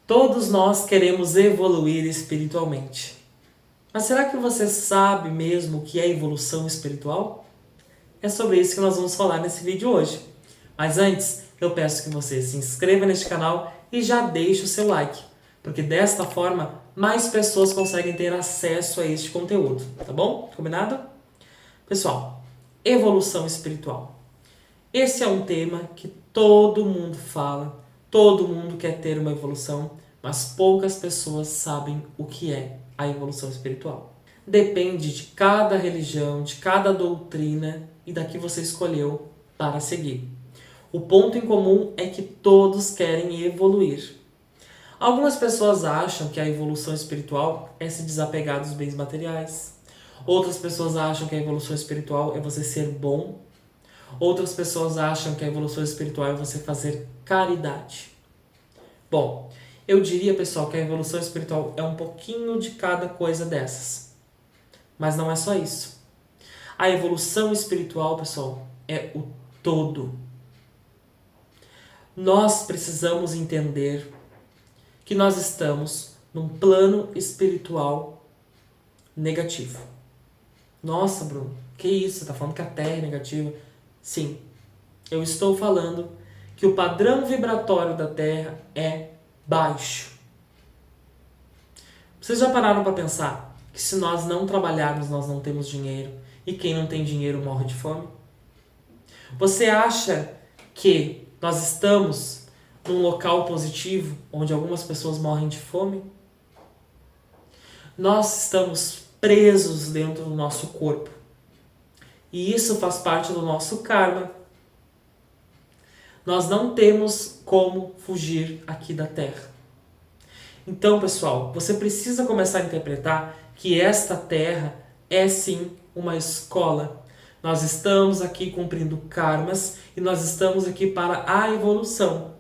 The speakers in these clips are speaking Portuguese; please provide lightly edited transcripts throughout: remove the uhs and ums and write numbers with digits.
Todos nós queremos evoluir espiritualmente. Mas será que você sabe mesmo o que é evolução espiritual? É sobre isso que nós vamos falar nesse vídeo hoje. Mas antes, eu peço que você se inscreva neste canal e já deixe o seu like, porque desta forma mais pessoas conseguem ter acesso a este conteúdo, tá bom? Combinado? Pessoal, evolução espiritual. Esse é um tema que todo mundo fala, todo mundo quer ter uma evolução, mas poucas pessoas sabem o que é a evolução espiritual. Depende de cada religião, de cada doutrina e da que você escolheu para seguir. O ponto em comum é que todos querem evoluir. Algumas pessoas acham que a evolução espiritual é se desapegar dos bens materiais. Outras pessoas acham que a evolução espiritual é você ser bom. Outras pessoas acham que a evolução espiritual é você fazer caridade. Bom, eu diria, pessoal, que a evolução espiritual é um pouquinho de cada coisa dessas. Mas não é só isso. A evolução espiritual, pessoal, é o todo. Nós precisamos entender que nós estamos num plano espiritual negativo. Nossa, Bruno, que isso? Você está falando que a Terra é negativa? Sim, eu estou falando que o padrão vibratório da Terra é baixo. Vocês já pararam para pensar que se nós não trabalharmos, nós não temos dinheiro, e quem não tem dinheiro morre de fome? Você acha que nós estamos num local positivo onde algumas pessoas morrem de fome? Nós estamos presos dentro do nosso corpo. E isso faz parte do nosso karma. Nós não temos como fugir aqui da Terra. Então, pessoal, você precisa começar a interpretar que esta Terra é sim uma escola. Nós estamos aqui cumprindo karmas e nós estamos aqui para a evolução.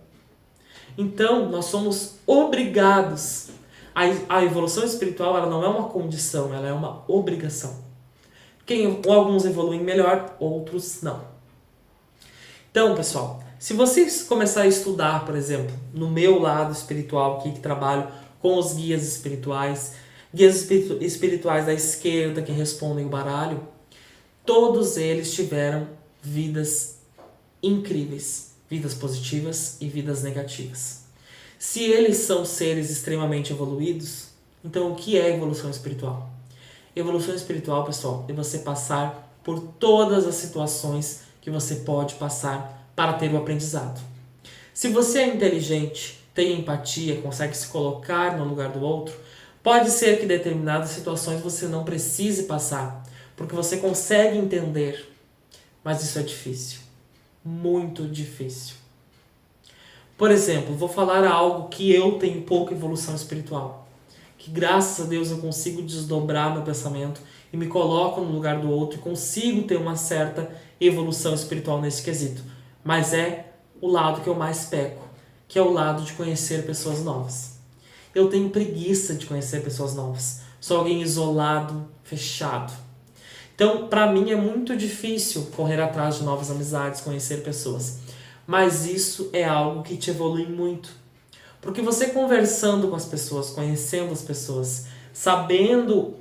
Então, nós somos obrigados. A evolução espiritual ela não é uma condição, ela é uma obrigação. Alguns evoluem melhor, outros não. Então, pessoal, se vocês começarem a estudar, por exemplo, no meu lado espiritual aqui, que trabalho com os guias espirituais da esquerda que respondem o baralho, todos eles tiveram vidas incríveis, vidas positivas e vidas negativas. Se eles são seres extremamente evoluídos, então o que é evolução espiritual? Evolução espiritual, pessoal, é você passar por todas as situações que você pode passar para ter o aprendizado. Se você é inteligente, tem empatia, consegue se colocar no lugar do outro, pode ser que em determinadas situações você não precise passar, porque você consegue entender, mas isso é difícil, muito difícil. Por exemplo, vou falar algo que eu tenho pouca evolução espiritual. Que graças a Deus eu consigo desdobrar meu pensamento e me coloco no lugar do outro e consigo ter uma certa evolução espiritual nesse quesito. Mas é o lado que eu mais peco, que é o lado de conhecer pessoas novas. Eu tenho preguiça de conhecer pessoas novas. Sou alguém isolado, fechado. Então, para mim é muito difícil correr atrás de novas amizades, conhecer pessoas. Mas isso é algo que te evolui muito. Porque você conversando com as pessoas, conhecendo as pessoas, sabendo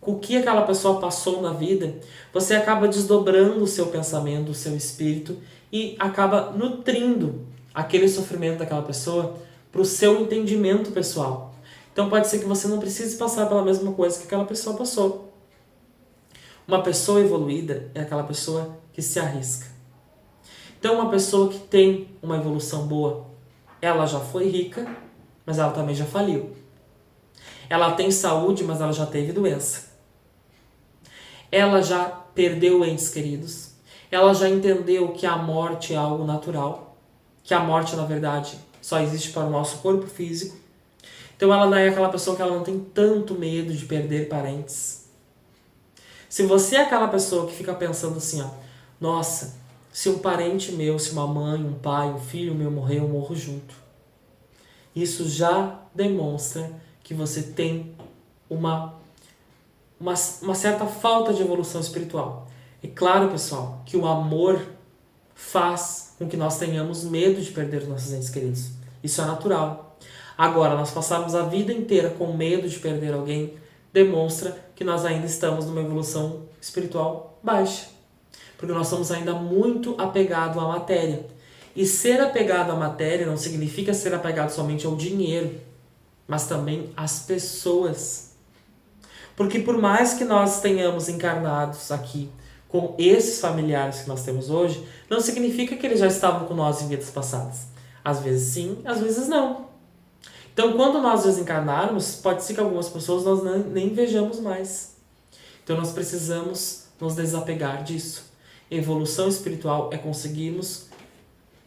o que aquela pessoa passou na vida, você acaba desdobrando o seu pensamento, o seu espírito e acaba nutrindo aquele sofrimento daquela pessoa para o seu entendimento pessoal. Então pode ser que você não precise passar pela mesma coisa que aquela pessoa passou. Uma pessoa evoluída é aquela pessoa que se arrisca. Então uma pessoa que tem uma evolução boa, ela já foi rica, mas ela também já faliu. Ela tem saúde, mas ela já teve doença. Ela já perdeu entes queridos. Ela já entendeu que a morte é algo natural. Que a morte, na verdade, só existe para o nosso corpo físico. Então ela não é aquela pessoa que ela não tem tanto medo de perder parentes. Se você é aquela pessoa que fica pensando assim, ó, nossa, se um parente meu, se uma mãe, um pai, um filho meu morrer, eu morro junto. Isso já demonstra que você tem uma certa falta de evolução espiritual. É claro, pessoal, que o amor faz com que nós tenhamos medo de perder os nossos entes queridos. Isso é natural. Agora, nós passarmos a vida inteira com medo de perder alguém, demonstra que nós ainda estamos numa evolução espiritual baixa. Porque nós somos ainda muito apegados à matéria. E ser apegado à matéria não significa ser apegado somente ao dinheiro, mas também às pessoas. Porque por mais que nós tenhamos encarnados aqui com esses familiares que nós temos hoje, não significa que eles já estavam com nós em vidas passadas. Às vezes sim, às vezes não. Então, quando nós desencarnarmos, pode ser que algumas pessoas nós nem vejamos mais. Então, nós precisamos nos desapegar disso. Evolução espiritual é conseguirmos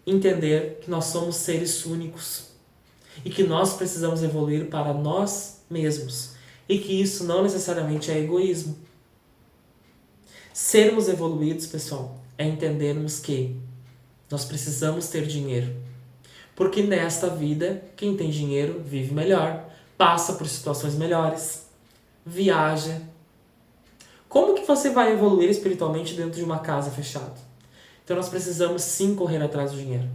entender que nós somos seres únicos e que nós precisamos evoluir para nós mesmos e que isso não necessariamente é egoísmo. Sermos evoluídos, pessoal, é entendermos que nós precisamos ter dinheiro. Porque nesta vida, quem tem dinheiro vive melhor, passa por situações melhores, viaja. Como que você vai evoluir espiritualmente dentro de uma casa fechada? Então nós precisamos sim correr atrás do dinheiro.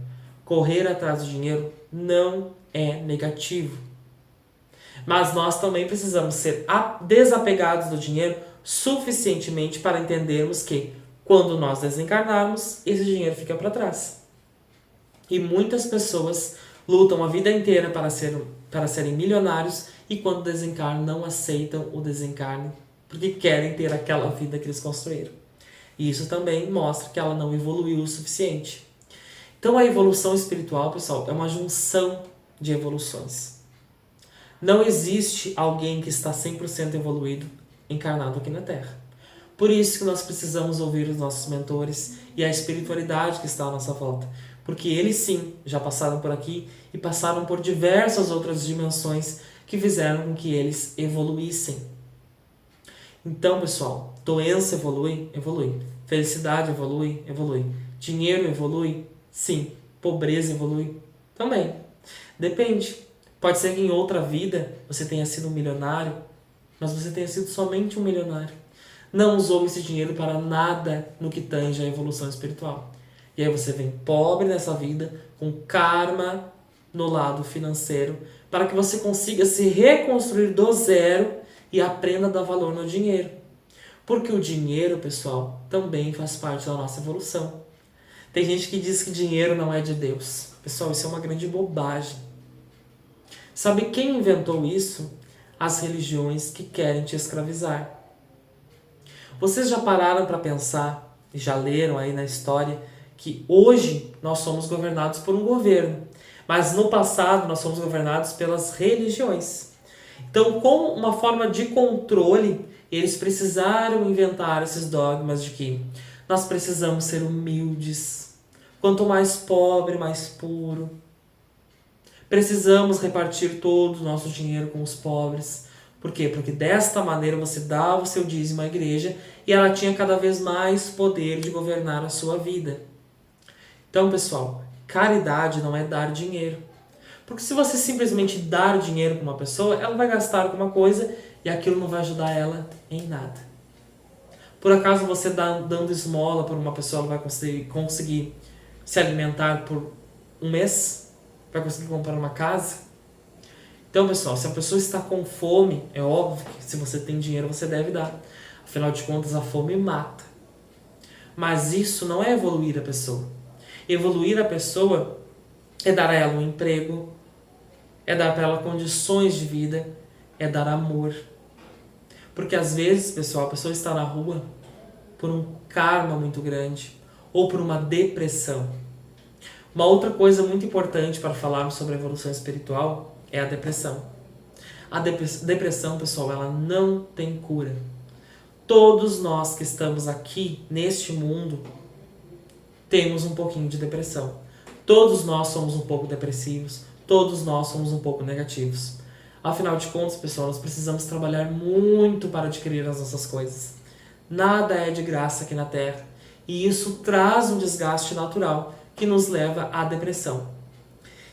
Correr atrás do dinheiro não é negativo. Mas nós também precisamos ser desapegados do dinheiro suficientemente para entendermos que, quando nós desencarnarmos, esse dinheiro fica para trás. E muitas pessoas lutam a vida inteira para serem milionários e quando desencarnam não aceitam o desencarne porque querem ter aquela vida que eles construíram. E isso também mostra que ela não evoluiu o suficiente. Então a evolução espiritual, pessoal, é uma junção de evoluções. Não existe alguém que está 100% evoluído encarnado aqui na Terra. Por isso que nós precisamos ouvir os nossos mentores e a espiritualidade que está à nossa volta. Porque eles sim já passaram por aqui e passaram por diversas outras dimensões que fizeram com que eles evoluíssem. Então, pessoal, doença evolui? Evolui. Felicidade evolui? Evolui. Dinheiro evolui? Sim. Pobreza evolui? Também. Depende. Pode ser que em outra vida você tenha sido um milionário, mas você tenha sido somente um milionário. Não usou esse dinheiro para nada no que tange a evolução espiritual. E aí você vem pobre nessa vida, com karma no lado financeiro, para que você consiga se reconstruir do zero e aprenda a dar valor no dinheiro. Porque o dinheiro, pessoal, também faz parte da nossa evolução. Tem gente que diz que dinheiro não é de Deus. Pessoal, isso é uma grande bobagem. Sabe quem inventou isso? As religiões que querem te escravizar. Vocês já pararam para pensar, e já leram aí na história, que hoje nós somos governados por um governo, mas no passado nós somos governados pelas religiões. Então, como uma forma de controle, eles precisaram inventar esses dogmas de que nós precisamos ser humildes, quanto mais pobre, mais puro. Precisamos repartir todo o nosso dinheiro com os pobres. Por quê? Porque desta maneira você dava o seu dízimo à igreja e ela tinha cada vez mais poder de governar a sua vida. Então, pessoal, caridade não é dar dinheiro. Porque se você simplesmente dar dinheiro para uma pessoa, ela vai gastar com uma coisa e aquilo não vai ajudar ela em nada. Por acaso você dando esmola para uma pessoa, ela vai conseguir se alimentar por um mês? Vai conseguir comprar uma casa? Então, pessoal, se a pessoa está com fome, é óbvio que se você tem dinheiro você deve dar. Afinal de contas, a fome mata. Mas isso não é evoluir a pessoa. Evoluir a pessoa é dar a ela um emprego, é dar para ela condições de vida, é dar amor. Porque às vezes, pessoal, a pessoa está na rua por um karma muito grande ou por uma depressão. Uma outra coisa muito importante para falarmos sobre a evolução espiritual é a depressão. A depressão, pessoal, ela não tem cura. Todos nós que estamos aqui neste mundo temos um pouquinho de depressão. Todos nós somos um pouco depressivos, todos nós somos um pouco negativos. Afinal de contas, pessoal, nós precisamos trabalhar muito para adquirir as nossas coisas. Nada é de graça aqui na Terra. E isso traz um desgaste natural que nos leva à depressão.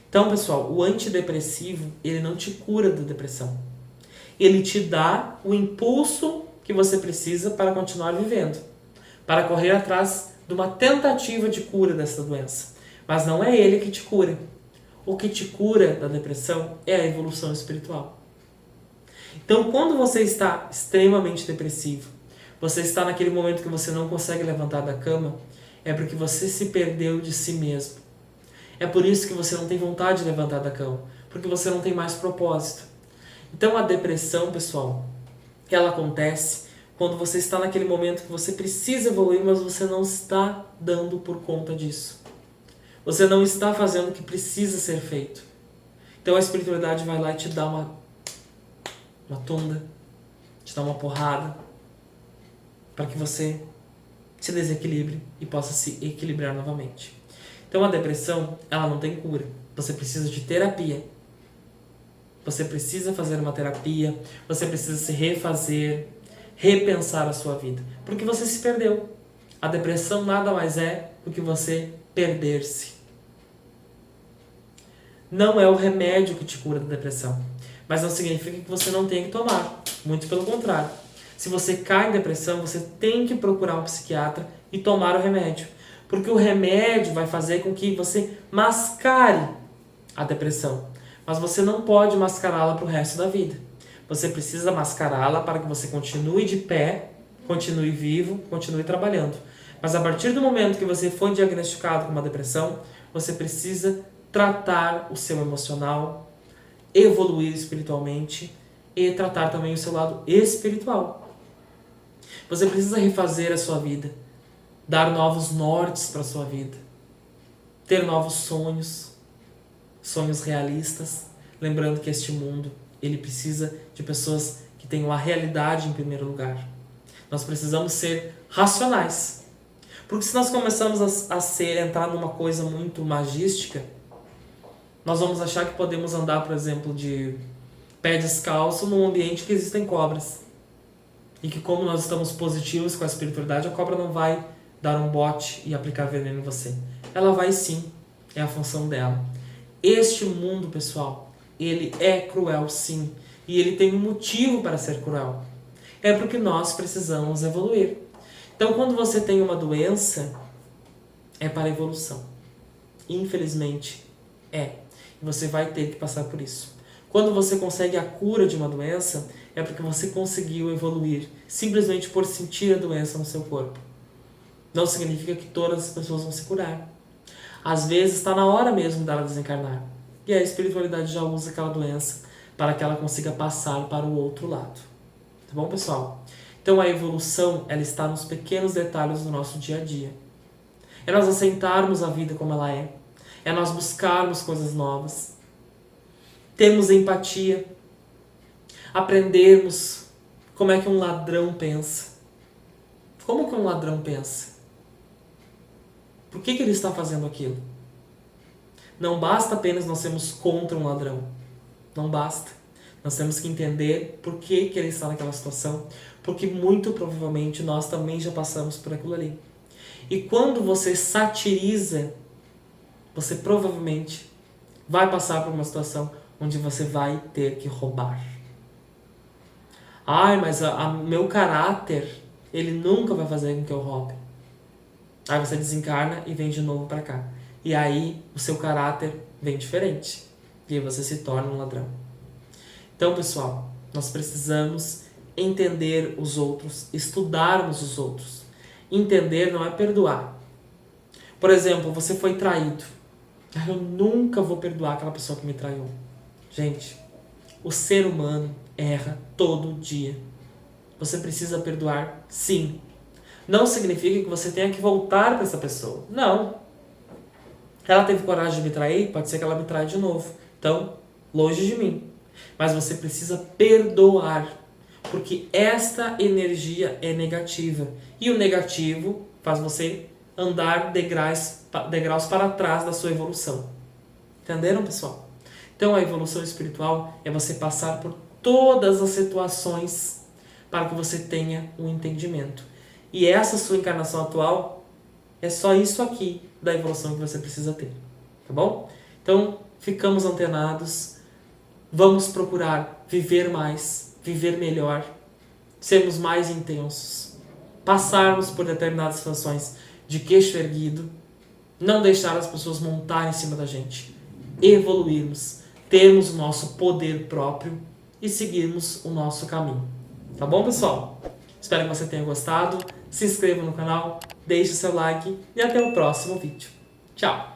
Então, pessoal, o antidepressivo, ele não te cura da depressão. Ele te dá o impulso que você precisa para continuar vivendo, para correr atrás de uma tentativa de cura dessa doença. Mas não é ele que te cura. o que te cura da depressão é a evolução espiritual. Então, quando você está extremamente depressivo, você está naquele momento que você não consegue levantar da cama, é porque você se perdeu de si mesmo. É por isso que você não tem vontade de levantar da cama, porque você não tem mais propósito. Então, a depressão, pessoal, ela acontece quando você está naquele momento que você precisa evoluir, mas você não está dando por conta disso. Você não está fazendo o que precisa ser feito. Então a espiritualidade vai lá e te dá uma tunda, te dá uma porrada, para que você se desequilibre e possa se equilibrar novamente. Então a depressão, ela não tem cura. Você precisa de terapia. Você precisa fazer uma terapia, você precisa se refazer, repensar a sua vida. Porque você se perdeu. A depressão nada mais é do que você perder-se. Não é o remédio que te cura da depressão, mas não significa que você não tenha que tomar. Muito pelo contrário. Se você cai em depressão, você tem que procurar um psiquiatra e tomar o remédio. Porque o remédio vai fazer com que você mascare a depressão. Mas você não pode mascará-la para o resto da vida. Você precisa mascará-la para que você continue de pé, continue vivo, continue trabalhando. Mas a partir do momento que você foi diagnosticado com uma depressão, você precisa tratar o seu emocional, evoluir espiritualmente e tratar também o seu lado espiritual. Você precisa refazer a sua vida, dar novos nortes para a sua vida, ter novos sonhos, sonhos realistas, lembrando que este mundo, ele precisa de pessoas que tenham a realidade em primeiro lugar. Nós precisamos ser racionais. Porque se nós começamos entrar numa coisa muito magística, nós vamos achar que podemos andar, por exemplo, de pé descalço num ambiente que existem cobras. E que como nós estamos positivos com a espiritualidade, a cobra não vai dar um bote e aplicar veneno em você. Ela vai sim, é a função dela. Este mundo, pessoal, ele é cruel sim. E ele tem um motivo para ser cruel. É porque nós precisamos evoluir. Então, quando você tem uma doença, é para evolução. Infelizmente, é. E você vai ter que passar por isso. Quando você consegue a cura de uma doença, é porque você conseguiu evoluir, simplesmente por sentir a doença no seu corpo. Não significa que todas as pessoas vão se curar. Às vezes está na hora mesmo dela desencarnar. E a espiritualidade já usa aquela doença para que ela consiga passar para o outro lado. Tá bom, pessoal? Então a evolução, ela está nos pequenos detalhes do nosso dia a dia. É nós aceitarmos a vida como ela é. É nós buscarmos coisas novas. Termos empatia. Aprendermos como é que um ladrão pensa. Como que um ladrão pensa? Por que ele está fazendo aquilo? Não basta apenas nós sermos contra um ladrão. Não basta. Nós temos que entender por que ele está naquela situação. Porque muito provavelmente nós também já passamos por aquilo ali. E quando você satiriza, você provavelmente vai passar por uma situação onde você vai ter que roubar. Ai, mas meu caráter, ele nunca vai fazer com que eu roube. Aí você desencarna e vem de novo para cá. E aí o seu caráter vem diferente. E aí você se torna um ladrão. Então, pessoal, nós precisamos entender os outros, estudarmos os outros. Entender não é perdoar. Por exemplo, você foi traído. Eu nunca vou perdoar aquela pessoa que me traiu. Gente, o ser humano erra todo dia. Você precisa perdoar, sim. Não significa que você tenha que voltar para essa pessoa. Não. Ela teve coragem de me trair, pode ser que ela me traia de novo. Então, longe de mim. Mas você precisa perdoar. Porque esta energia é negativa. E o negativo faz você andar degraus para trás da sua evolução. Entenderam, pessoal? Então a evolução espiritual é você passar por todas as situações para que você tenha um entendimento. E essa sua encarnação atual é só isso aqui da evolução que você precisa ter. Tá bom? Então, ficamos antenados. Vamos procurar viver mais, viver melhor, sermos mais intensos, passarmos por determinadas situações de queixo erguido, não deixar as pessoas montarem em cima da gente. evoluirmos, termos o nosso poder próprio e seguirmos o nosso caminho. Tá bom, pessoal? Espero que você tenha gostado. Se inscreva no canal, deixe seu like e até o próximo vídeo. Tchau!